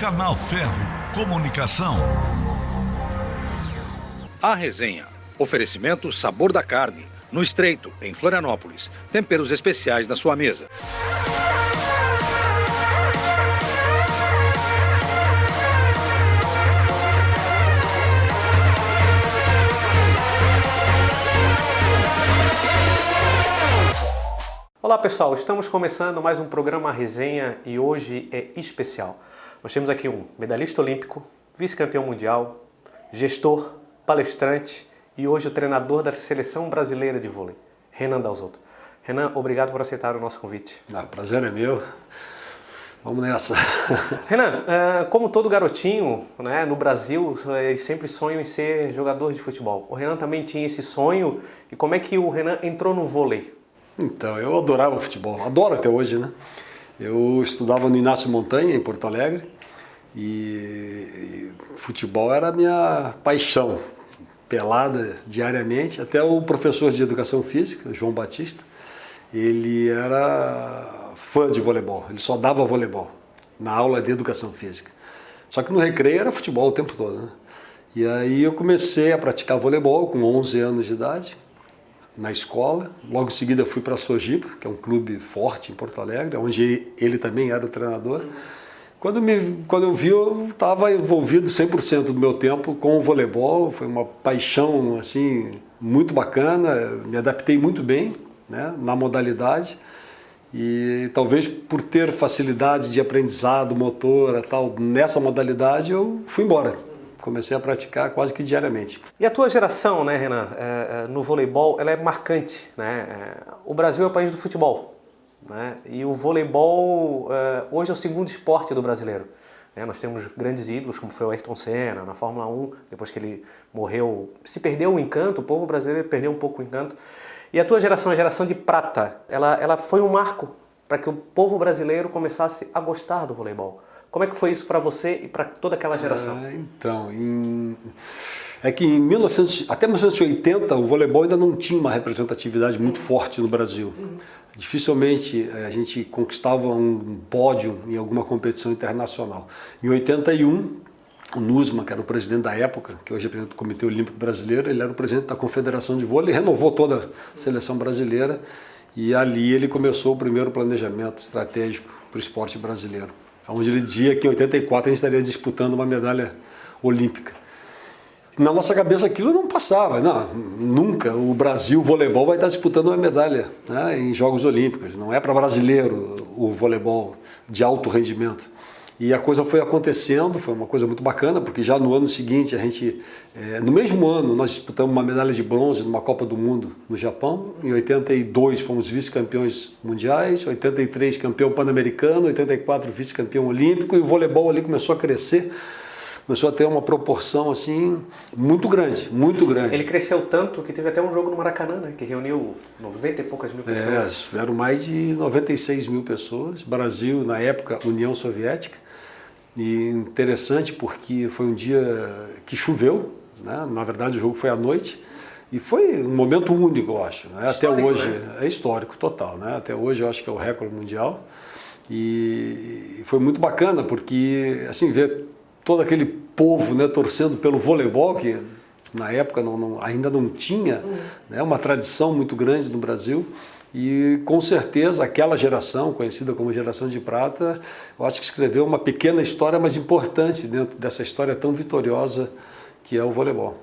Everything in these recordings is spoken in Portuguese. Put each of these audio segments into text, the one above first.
Canal Ferro Comunicação. A Resenha. Oferecimento Sabor da Carne. No Estreito, em Florianópolis. Temperos especiais na sua mesa. Olá pessoal, estamos começando mais um programa Resenha e hoje é especial. Nós temos aqui um medalhista olímpico, vice-campeão mundial, gestor, palestrante e hoje o treinador da seleção brasileira de vôlei, Renan Dalzotto. Renan, obrigado por aceitar o nosso convite. O prazer é meu. Vamos nessa. Renan, como todo garotinho, né, no Brasil, eles sempre sonham em ser jogador de futebol. O Renan também tinha esse sonho. E como é que o Renan entrou no vôlei? Então, eu adorava futebol, adoro até hoje, né? Eu estudava no Inácio Montanha, em Porto Alegre, e futebol era a minha paixão, pelada diariamente. Até o professor de educação física, João Batista, ele era fã de voleibol, ele só dava voleibol na aula de educação física. Só que no recreio era futebol o tempo todo, né? E aí eu comecei a praticar voleibol com 11 anos de idade, na escola. Logo em seguida fui para a Sojipa, que é um clube forte em Porto Alegre, onde ele também era o treinador. Quando eu vi, eu estava envolvido 100% do meu tempo com o voleibol. Foi uma paixão assim, muito bacana, me adaptei muito bem, né, na modalidade. E talvez por ter facilidade de aprendizado, motora, tal, nessa modalidade, eu fui embora. Comecei a praticar quase que diariamente. E a tua geração, né, Renan, no voleibol, ela é marcante, né? O Brasil é o país do futebol, né? E o voleibol hoje é o segundo esporte do brasileiro. Nós temos grandes ídolos, como foi o Ayrton Senna, na Fórmula 1, depois que ele morreu, se perdeu o encanto, o povo brasileiro perdeu um pouco o encanto. E a tua geração, a geração de prata, ela foi um marco para que o povo brasileiro começasse a gostar do voleibol. Como é que foi isso para você e para toda aquela geração? É que até 1980 o voleibol ainda não tinha uma representatividade muito forte no Brasil. Dificilmente a gente conquistava um pódio em alguma competição internacional. Em 81, o Nussmann, que era o presidente da época, que hoje é presidente do Comitê Olímpico Brasileiro, ele era o presidente da Confederação de Vôlei, renovou toda a seleção brasileira e ali ele começou o primeiro planejamento estratégico para o esporte brasileiro, onde ele dizia que em 84 a gente estaria disputando uma medalha olímpica. Na nossa cabeça aquilo não passava, não, nunca o Brasil, o voleibol, vai estar disputando uma medalha, né, em Jogos Olímpicos. Não é para brasileiro o voleibol de alto rendimento. E a coisa foi acontecendo, foi uma coisa muito bacana, porque já no ano seguinte, no mesmo ano, nós disputamos uma medalha de bronze numa Copa do Mundo no Japão. Em 82 fomos vice-campeões mundiais, 83 campeão pan-americano, 84 vice-campeão olímpico, e o voleibol ali começou a crescer, começou a ter uma proporção assim muito grande, muito grande. Ele cresceu tanto que teve até um jogo no Maracanã, né, que reuniu 90 e poucas mil pessoas. Tiveram mais de 96 mil pessoas. Brasil, na época, União Soviética. E interessante porque foi um dia que choveu, né? Na verdade o jogo foi à noite e foi um momento único, eu acho, né? Até hoje, né? É histórico total, né? Até hoje eu acho que é o recorde mundial e foi muito bacana porque assim, ver todo aquele povo, né, torcendo pelo voleibol, que na época ainda não tinha, né, uma tradição muito grande no Brasil. E com certeza aquela geração, conhecida como geração de prata, eu acho que escreveu uma pequena história, mas importante dentro dessa história tão vitoriosa que é o voleibol.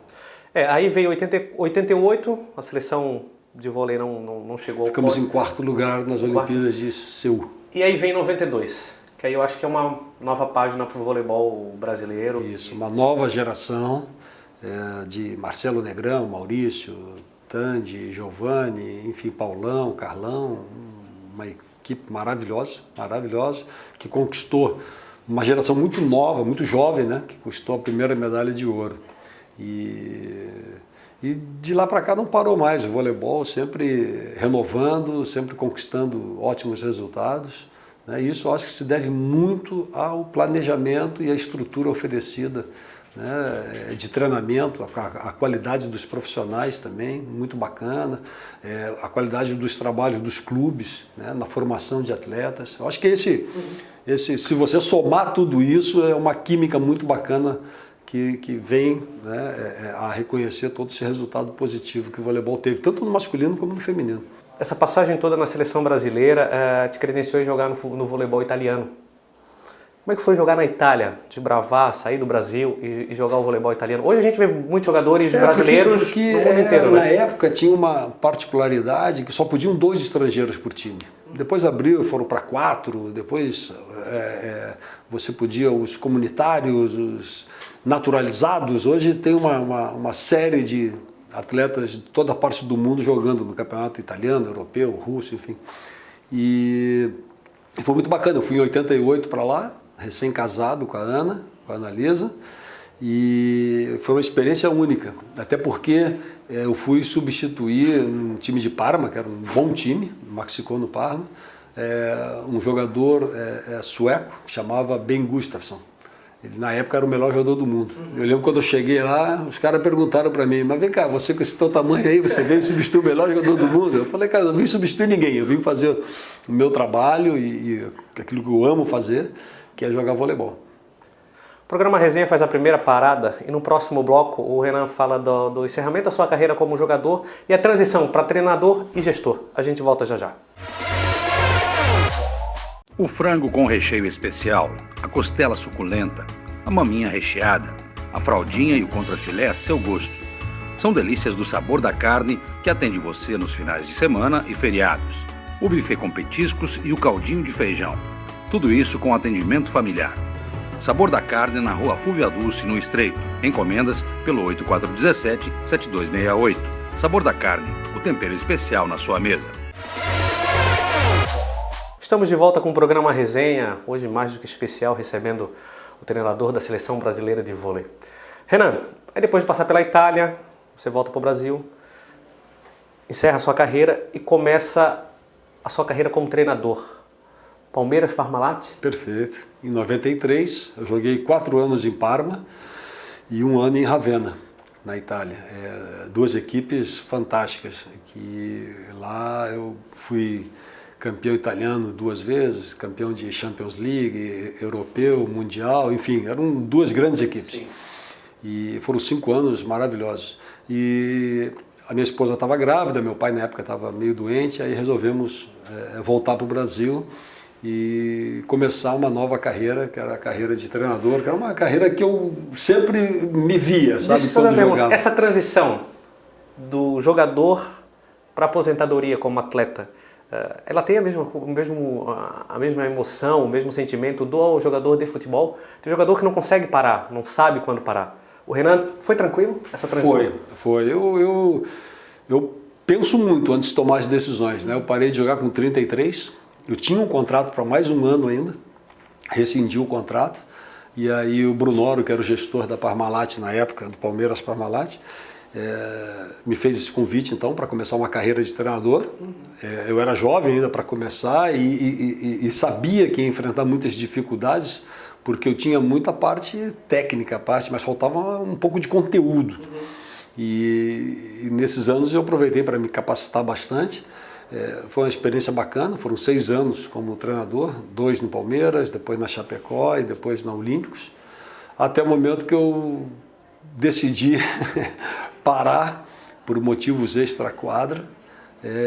Aí veio 88, a seleção de vôlei não chegou ao Ficamos em quarto lugar nas Olimpíadas de Seul. E aí vem 92, que aí eu acho que é uma nova página para o voleibol brasileiro. Isso, uma nova geração de Marcelo Negrão, Maurício, Tandy, Giovanni, enfim, Paulão, Carlão, uma equipe maravilhosa, que conquistou uma geração muito nova, muito jovem, né, que conquistou a primeira medalha de ouro. E de lá para cá não parou mais, o voleibol sempre renovando, sempre conquistando ótimos resultados, né, e isso eu acho que se deve muito ao planejamento e à estrutura oferecida né, de treinamento, a qualidade dos profissionais também, muito bacana, a qualidade dos trabalhos dos clubes, né, na formação de atletas. Eu acho que se você somar tudo isso, é uma química muito bacana que vem, né, a reconhecer todo esse resultado positivo que o voleibol teve, tanto no masculino como no feminino. Essa passagem toda na seleção brasileira te credenciou em jogar no voleibol italiano. Como é que foi jogar na Itália, desbravar, sair do Brasil e jogar o voleibol italiano? Hoje a gente vê muitos jogadores brasileiros porque no mundo inteiro. Na época tinha uma particularidade que só podiam 2 estrangeiros por time. Depois abriu, foram para 4, depois você podia, os comunitários, os naturalizados. Hoje tem uma série de atletas de toda a parte do mundo jogando no campeonato italiano, europeu, russo, enfim. E foi muito bacana, eu fui em 88 para lá, recém-casado com a Ana Lisa, e foi uma experiência única, até porque eu fui substituir um time de Parma, que era um bom time, Maxicou no Parma, um jogador sueco, que chamava Ben Gustafsson. Ele, na época, era o melhor jogador do mundo. Eu lembro quando eu cheguei lá, os caras perguntaram para mim, mas vem cá, você com esse teu tamanho aí, você veio substituir o melhor jogador do mundo? Eu falei, cara, eu não vim substituir ninguém, eu vim fazer o meu trabalho e aquilo que eu amo fazer, que é jogar voleibol. O programa Resenha faz a primeira parada e no próximo bloco o Renan fala do encerramento da sua carreira como jogador e a transição para treinador e gestor. A gente volta já já. O frango com recheio especial, a costela suculenta, a maminha recheada, a fraldinha e o contrafilé a seu gosto. São delícias do Sabor da Carne que atende você nos finais de semana e feriados. O buffet com petiscos e o caldinho de feijão. Tudo isso com atendimento familiar. Sabor da Carne na Rua Fúvia Dulce, no Estreito. Encomendas pelo 8417-7268. Sabor da Carne, o tempero especial na sua mesa. Estamos de volta com o programa Resenha, hoje mais do que especial, recebendo o treinador da Seleção Brasileira de Vôlei. Renan, aí depois de passar pela Itália, você volta para o Brasil, encerra a sua carreira e começa a sua carreira como treinador. Palmeiras, Parmalat? Perfeito. Em 93, eu joguei 4 anos em Parma e 1 ano em Ravenna, na Itália. 2 equipes fantásticas, que lá eu fui campeão italiano 2 vezes, campeão de Champions League, europeu, mundial, enfim, eram 2 grandes equipes. Sim. E foram 5 anos maravilhosos. E a minha esposa estava grávida, meu pai na época estava meio doente, aí resolvemos voltar para o Brasil e começar uma nova carreira, que era a carreira de treinador, que era uma carreira que eu sempre me via, sabe, quando jogava. Essa transição do jogador para a aposentadoria como atleta, ela tem a mesma emoção, o mesmo sentimento do jogador de futebol? Tem jogador que não consegue parar, não sabe quando parar. O Renan, foi tranquilo essa transição? Foi. Eu penso muito antes de tomar as decisões, né? Eu parei de jogar com 33, eu tinha um contrato para mais 1 ano ainda, rescindi o contrato, e aí o Brunoro, que era o gestor da Parmalat na época, do Palmeiras Parmalat, me fez esse convite então para começar uma carreira de treinador. Eu era jovem ainda para começar e sabia que ia enfrentar muitas dificuldades, porque eu tinha muita parte técnica, mas faltava um pouco de conteúdo. E nesses anos eu aproveitei para me capacitar bastante. Foi uma experiência bacana, foram 6 anos como treinador, 2 no Palmeiras, depois na Chapecó e depois na Olímpicos, até o momento que eu decidi parar por motivos extra-quadra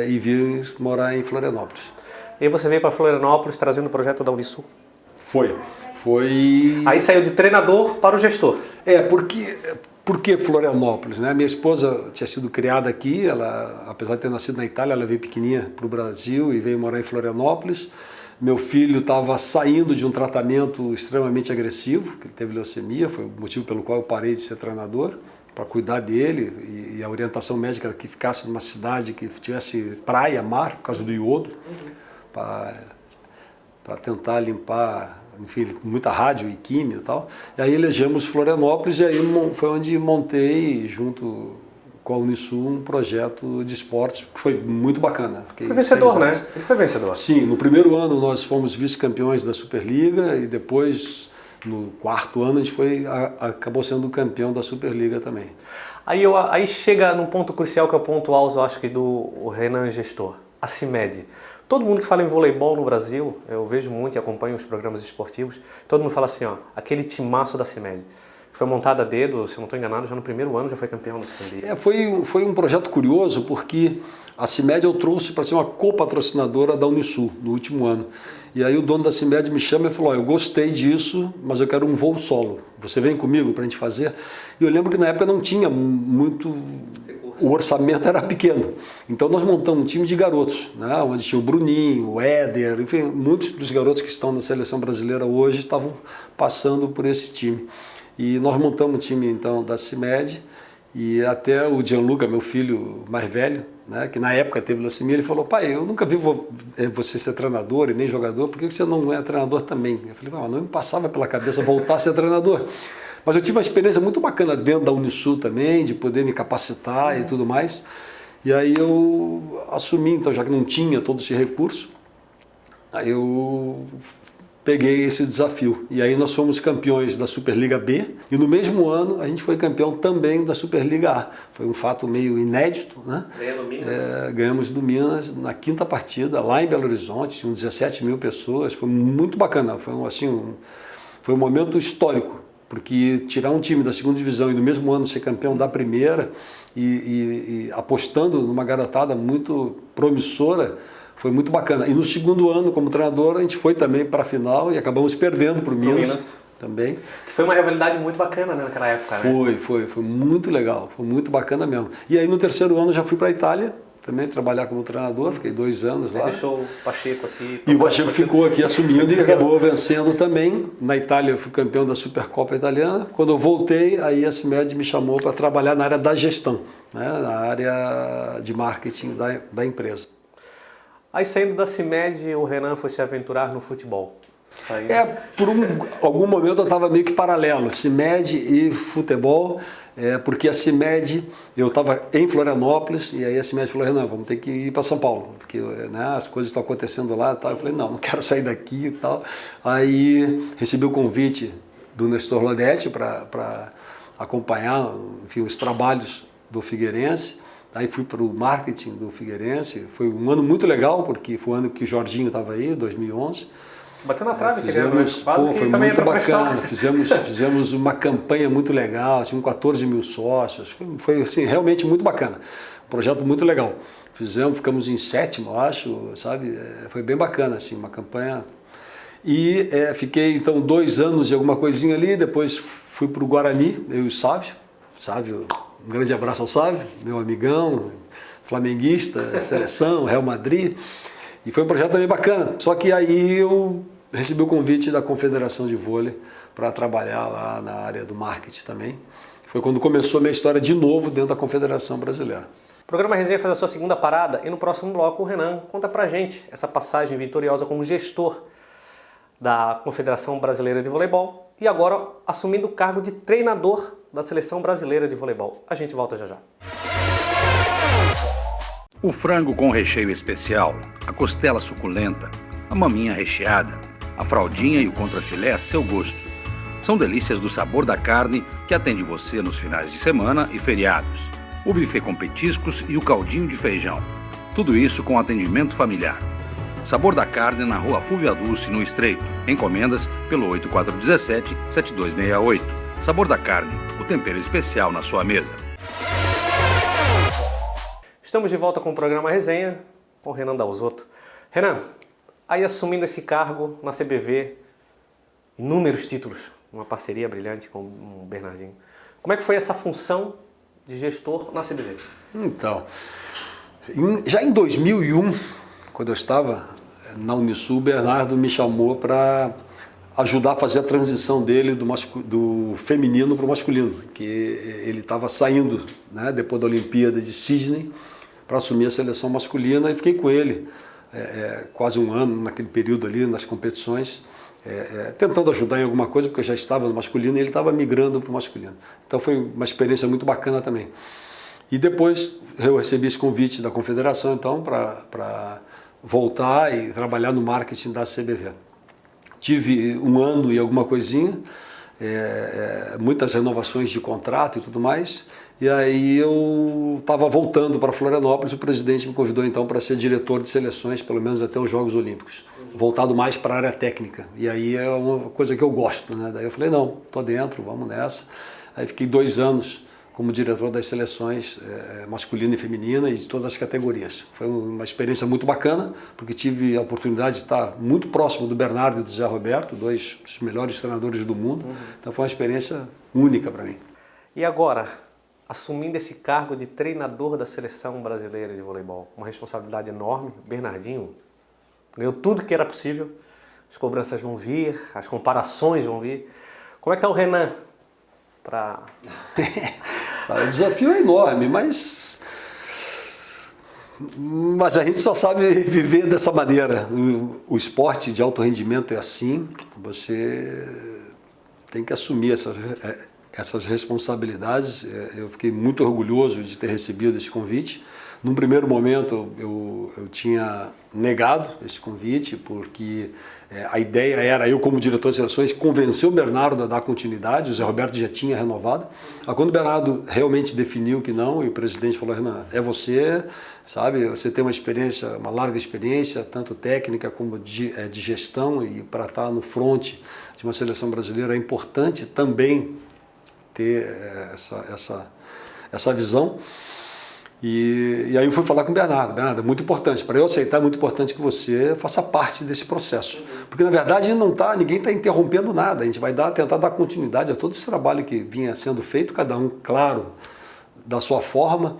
e vir morar em Florianópolis. E aí você veio para Florianópolis trazendo o projeto da Unisul? Foi. Aí saiu de treinador para o gestor. Por que Florianópolis? Né? Minha esposa tinha sido criada aqui, ela, apesar de ter nascido na Itália, ela veio pequenininha para o Brasil e veio morar em Florianópolis. Meu filho estava saindo de um tratamento extremamente agressivo, que ele teve leucemia, foi o motivo pelo qual eu parei de ser treinador, para cuidar dele, e a orientação médica era que ficasse numa cidade que tivesse praia, mar, por causa do iodo, para tentar limpar, enfim, muita rádio e químio e tal. E aí elegemos Florianópolis e aí foi onde montei, junto com a Unisul, um projeto de esportes que foi muito bacana. Foi vencedor, né? Ele foi vencedor. Sim, no primeiro ano nós fomos vice-campeões da Superliga e depois no quarto ano a gente acabou sendo campeão da Superliga também. Aí chega num ponto crucial que é o ponto alto, eu acho que do Renan gestor, a CIMED. Todo mundo que fala em voleibol no Brasil, eu vejo muito e acompanho os programas esportivos, todo mundo fala assim, ó, aquele timaço da CIMED, que foi montado a dedo, se eu não estou enganado, já no primeiro ano já foi campeão da Superliga. Foi um projeto curioso, porque a CIMED eu trouxe para ser uma copatrocinadora da Unisul no último ano. E aí o dono da CIMED me chama e falou, eu gostei disso, mas eu quero um voo solo. Você vem comigo para a gente fazer? E eu lembro que na época não tinha muito... O orçamento era pequeno. Então nós montamos um time de garotos, né? Onde tinha o Bruninho, o Éder, enfim, muitos dos garotos que estão na seleção brasileira hoje estavam passando por esse time. E nós montamos um time então da CIMED e até o Gianluca, meu filho mais velho, né, que na época teve leucemia, ele falou, pai, eu nunca vi você ser treinador e nem jogador, por que você não é treinador também? Eu falei, não me passava pela cabeça voltar a ser treinador. Mas eu tive uma experiência muito bacana dentro da Unisul também, de poder me capacitar e tudo mais. E aí eu assumi, então, já que não tinha todo esse recurso, aí eu peguei esse desafio. E aí nós fomos campeões da Superliga B e no mesmo ano a gente foi campeão também da Superliga A. Foi um fato meio inédito, né? Ganhamos do Minas na quinta partida, lá em Belo Horizonte, tinham 17 mil pessoas, foi muito bacana, foi um momento histórico, porque tirar um time da segunda divisão e no mesmo ano ser campeão da primeira e apostando numa garotada muito promissora, foi muito bacana. E no segundo ano, como treinador, a gente foi também para a final e acabamos perdendo para o Minas também. Que foi uma rivalidade muito bacana, né, naquela época, né? Foi muito legal, foi muito bacana mesmo. E aí no terceiro ano já fui para a Itália, também trabalhar como treinador, fiquei 2 anos lá. Deixou o Pacheco aqui. E o Pacheco ficou aqui assumindo e acabou vencendo também. Na Itália eu fui campeão da Supercopa Italiana. Quando eu voltei, aí a CIMED me chamou para trabalhar na área da gestão, né, na área de marketing da empresa. Aí saindo da CIMED, o Renan foi se aventurar no futebol. Por algum momento eu estava meio que paralelo, CIMED e futebol, porque a CIMED, eu estava em Florianópolis, e aí a CIMED falou, Renan, vamos ter que ir para São Paulo, porque né, as coisas estão acontecendo lá e tal. Eu falei, não quero sair daqui e tal. Aí recebi o convite do Nestor Lodetti para acompanhar, enfim, os trabalhos do Figueirense. Aí fui para o marketing do Figueirense, foi um ano muito legal, porque foi o ano que o Jorginho estava aí, 2011. Bateu na trave, foi também muito bacana, fizemos uma campanha muito legal, tinham 14 mil sócios, foi assim, realmente muito bacana, um projeto muito legal. Ficamos em 7º, eu acho, sabe, foi bem bacana, assim, uma campanha. E fiquei então 2 anos e alguma coisinha ali, depois fui para o Guarani, eu e o Sávio, um grande abraço ao Sávio, meu amigão, flamenguista, seleção, Real Madrid. E foi um projeto também bacana. Só que aí eu recebi o convite da Confederação de Vôlei para trabalhar lá na área do marketing também. Foi quando começou a minha história de novo dentro da Confederação Brasileira. O programa Resenha faz a sua segunda parada e no próximo bloco o Renan conta pra gente essa passagem vitoriosa como gestor da Confederação Brasileira de Voleibol e agora assumindo o cargo de treinador da Seleção Brasileira de Voleibol. A gente volta já já. O frango com recheio especial, a costela suculenta, a maminha recheada, a fraldinha e o contrafilé a seu gosto. São delícias do Sabor da Carne que atende você nos finais de semana e feriados. O buffet com petiscos e o caldinho de feijão. Tudo isso com atendimento familiar. Sabor da Carne na Rua Fúvia Dulce, no Estreito. Encomendas pelo 8417-7268. Sabor da Carne, o tempero especial na sua mesa. Estamos de volta com o programa Resenha, com o Renan Dalzotto. Renan, aí assumindo esse cargo na CBV, inúmeros títulos, uma parceria brilhante com o Bernardinho. Como é que foi essa função de gestor na CBV? Então, já em 2001, quando eu estava na Unisul, o Bernardo me chamou para ajudar a fazer a transição dele do feminino para o masculino, que ele estava saindo, né, depois da Olimpíada de Sydney, para assumir a seleção masculina, e fiquei com ele quase um ano naquele período ali, nas competições, tentando ajudar em alguma coisa, porque eu já estava no masculino e ele estava migrando para o masculino. Então foi uma experiência muito bacana também. E depois eu recebi esse convite da Confederação, então, para voltar e trabalhar no marketing da CBV. tive um ano e alguma coisinha, muitas renovações de contrato e tudo mais. E aí eu estava voltando para Florianópolis, o presidente me convidou então para ser diretor de seleções, pelo menos até os Jogos Olímpicos, voltado mais para a área técnica. E aí é uma coisa que eu gosto, né? Daí eu falei, não, tô dentro, vamos nessa. Aí fiquei 2 anos como diretor das seleções masculina e feminina e de todas as categorias. Foi uma experiência muito bacana, porque tive a oportunidade de estar muito próximo do Bernardo e do Zé Roberto, 2 dos melhores treinadores do mundo. Então foi uma experiência única para mim. E agora, assumindo esse cargo de treinador da seleção brasileira de voleibol, uma responsabilidade enorme, o Bernardinho ganhou tudo que era possível, as cobranças vão vir, as comparações vão vir. Como é que está o Renan? O desafio é enorme, mas a gente só sabe viver dessa maneira. O esporte de alto rendimento é assim, você tem que assumir essas responsabilidades. Eu fiquei muito orgulhoso de ter recebido esse convite. Num primeiro momento eu tinha negado esse convite, porque a ideia era, eu como diretor de seleções, convencer o Bernardo a dar continuidade, o Zé Roberto já tinha renovado. Aí quando o Bernardo realmente definiu que não, e o presidente falou, Renan, é você, sabe, você tem uma experiência, uma larga experiência, tanto técnica como de gestão, e para estar no fronte de uma seleção brasileira é importante também ter essa visão. E aí eu fui falar com o Bernardo. Bernardo, é muito importante. Para eu aceitar, é muito importante que você faça parte desse processo. Porque, na verdade, ninguém está interrompendo nada. A gente vai tentar dar continuidade a todo esse trabalho que vinha sendo feito, cada um, claro, da sua forma,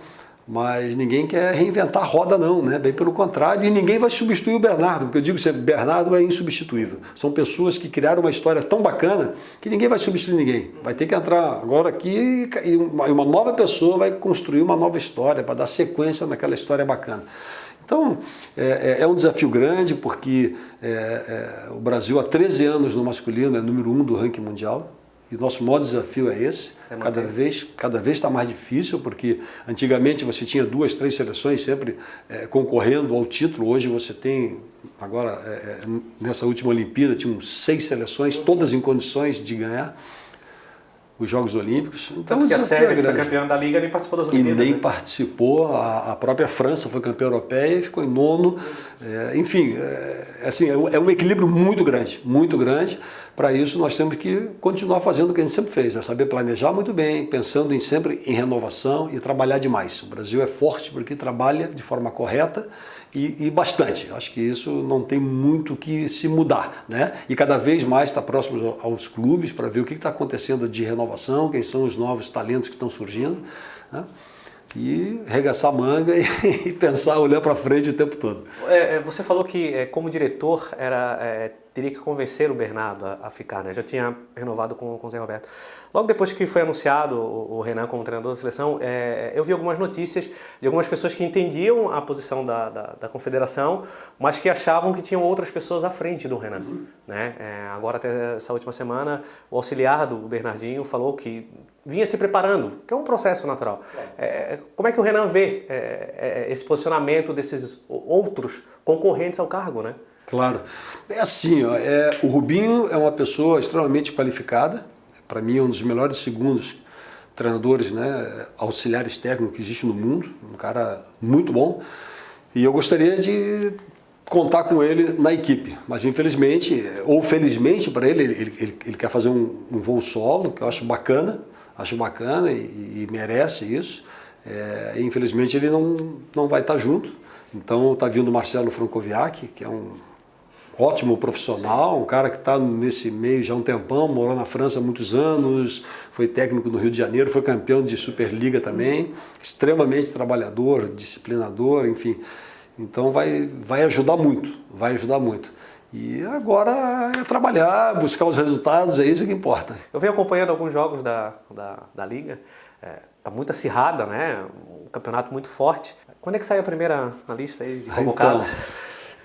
mas ninguém quer reinventar a roda não, né? Bem pelo contrário, e ninguém vai substituir o Bernardo, porque eu digo que o Bernardo é insubstituível. São pessoas que criaram uma história tão bacana que ninguém vai substituir ninguém. Vai ter que entrar agora aqui e uma nova pessoa vai construir uma nova história para dar sequência naquela história bacana. Então, é um desafio grande, porque o Brasil há 13 anos no masculino é número 1 do ranking mundial. E o nosso maior desafio é esse, cada vez está mais difícil, porque antigamente você tinha 2, 3 seleções sempre concorrendo ao título, hoje você tem, agora nessa última Olimpíada, tinham 6 seleções, todas em condições de ganhar os Jogos Olímpicos. Então, tanto que a Sérvia, que foi campeã da Liga, nem participou das Olimpíadas. E nem participou, a própria França foi campeã europeia e ficou em 9º. Enfim, assim, é um equilíbrio muito grande, muito grande. Para isso, nós temos que continuar fazendo o que a gente sempre fez, saber planejar muito bem, pensando sempre em renovação e trabalhar demais. O Brasil é forte porque trabalha de forma correta e bastante. Acho que isso não tem muito que se mudar, né? E cada vez mais está próximo aos clubes para ver o que está acontecendo de renovação, quem são os novos talentos que estão surgindo, né? E regaçar a manga e pensar, olhar para frente o tempo todo. Você falou que, como diretor, teria que convencer o Bernardo a ficar, né? Já tinha renovado com o Zé Roberto. Logo depois que foi anunciado o Renan como treinador da seleção, eu vi algumas notícias de algumas pessoas que entendiam a posição da confederação, mas que achavam que tinham outras pessoas à frente do Renan, né? Agora, até essa última semana, o auxiliar do Bernardinho falou que vinha se preparando, que é um processo natural. Como é que o Renan vê esse posicionamento desses outros concorrentes ao cargo, né? Claro. É assim, o Rubinho é uma pessoa extremamente qualificada, para mim é um dos melhores segundos treinadores, né, auxiliares técnicos que existe no mundo, um cara muito bom, e eu gostaria de contar com ele na equipe, mas infelizmente, ou felizmente para ele quer fazer um voo solo, que eu acho bacana e merece isso. Infelizmente ele não vai estar junto, então está vindo o Marcelo Francoviac, que é um ótimo profissional, um cara que está nesse meio já há um tempão, morou na França há muitos anos, foi técnico no Rio de Janeiro, foi campeão de Superliga também, extremamente trabalhador, disciplinador, enfim. Então vai ajudar muito, E agora é trabalhar, buscar os resultados, é isso que importa. Eu venho acompanhando alguns jogos da Liga, está muito acirrada, né? Um campeonato muito forte. Quando é que sai a primeira na lista aí de convocados?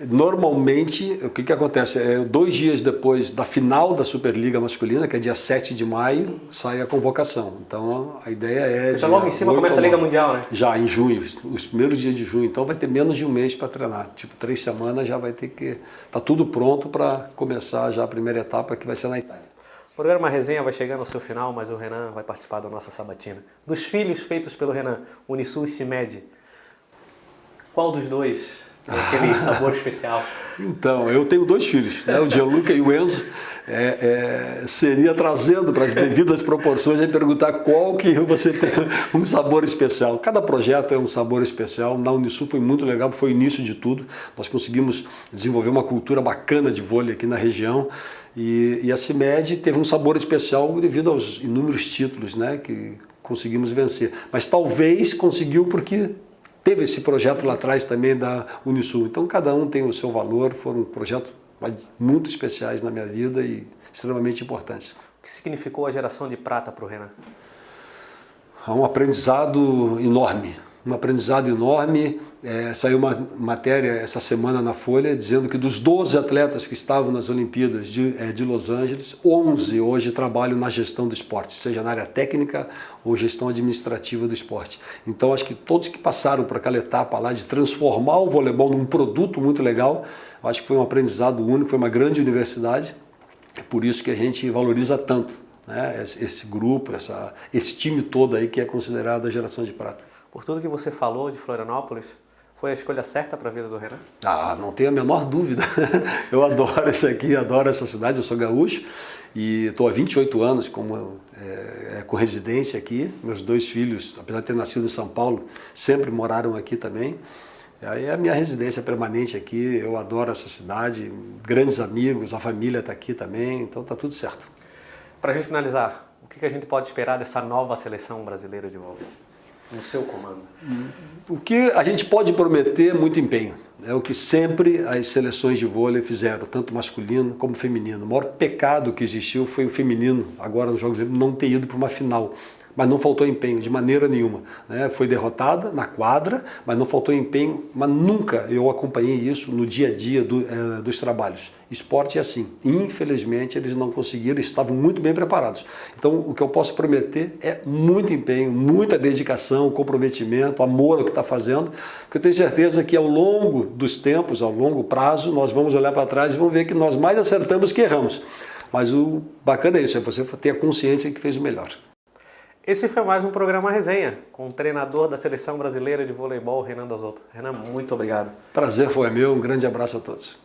Normalmente, o que acontece? 2 dias depois da final da Superliga Masculina, que é dia 7 de maio, sai a convocação. Então, a ideia é... Já logo em cima começa a Liga Mundial, né? Já, em junho, os primeiros dias de junho. Então, vai ter menos de um mês para treinar. Tipo, 3 semanas já vai ter que... Tá tudo pronto para começar já a primeira etapa, que vai ser na Itália. O programa Resenha vai chegando ao seu final, mas o Renan vai participar da nossa sabatina. Dos filhos feitos pelo Renan, Unisul e CIMED, qual dos dois tem aquele sabor especial? Então, eu tenho 2 filhos, né? O Gianluca e o Enzo. Seria trazendo para as devidas proporções e perguntar qual que você tem um sabor especial. Cada projeto é um sabor especial. Na Unisul foi muito legal, foi o início de tudo. Nós conseguimos desenvolver uma cultura bacana de vôlei aqui na região. E a CIMED teve um sabor especial devido aos inúmeros títulos, né, que conseguimos vencer. Mas talvez conseguiu porque teve esse projeto lá atrás também da Unisul. Então cada um tem o seu valor, foram projetos muito especiais na minha vida e extremamente importantes. O que significou a geração de prata para o Renan? Um aprendizado enorme. Saiu uma matéria essa semana na Folha dizendo que dos 12 atletas que estavam nas Olimpíadas de Los Angeles, 11 hoje trabalham na gestão do esporte, seja na área técnica ou gestão administrativa do esporte. Então acho que todos que passaram por aquela etapa lá de transformar o voleibol num produto muito legal, acho que foi um aprendizado único, foi uma grande universidade, é por isso que a gente valoriza tanto, né, esse grupo, esse time todo aí que é considerado a geração de prata. Por tudo que você falou de Florianópolis, foi a escolha certa para a vida do Renan? Não tenho a menor dúvida. Eu adoro isso aqui, adoro essa cidade, eu sou gaúcho e estou há 28 anos com residência aqui. Meus 2 filhos, apesar de ter nascido em São Paulo, sempre moraram aqui também. Aí é a minha residência permanente aqui, eu adoro essa cidade, grandes amigos, a família está aqui também, então está tudo certo. Para a gente finalizar, o que a gente pode esperar dessa nova seleção brasileira de vôlei? No seu comando? O que a gente pode prometer é muito empenho. É o que sempre as seleções de vôlei fizeram, tanto masculino como feminino. O maior pecado que existiu foi o feminino, agora nos Jogos Olímpicos, não ter ido para uma final. Mas não faltou empenho, de maneira nenhuma, né? Foi derrotada na quadra, mas não faltou empenho, mas nunca eu acompanhei isso no dia a dia dos trabalhos. Esporte é assim, infelizmente eles não conseguiram, estavam muito bem preparados. Então o que eu posso prometer é muito empenho, muita dedicação, comprometimento, amor ao que está fazendo, porque eu tenho certeza que ao longo dos tempos, ao longo prazo, nós vamos olhar para trás e vamos ver que nós mais acertamos que erramos. Mas o bacana é isso, é você ter a consciência que fez o melhor. Esse foi mais um programa Resenha, com o treinador da Seleção Brasileira de Voleibol, Renan Dazotto. Renan, muito obrigado. Prazer foi meu, um grande abraço a todos.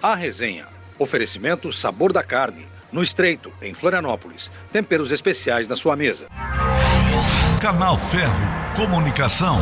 A Resenha. Oferecimento Sabor da Carne, no Estreito, em Florianópolis. Temperos especiais na sua mesa. Canal Ferro Comunicação.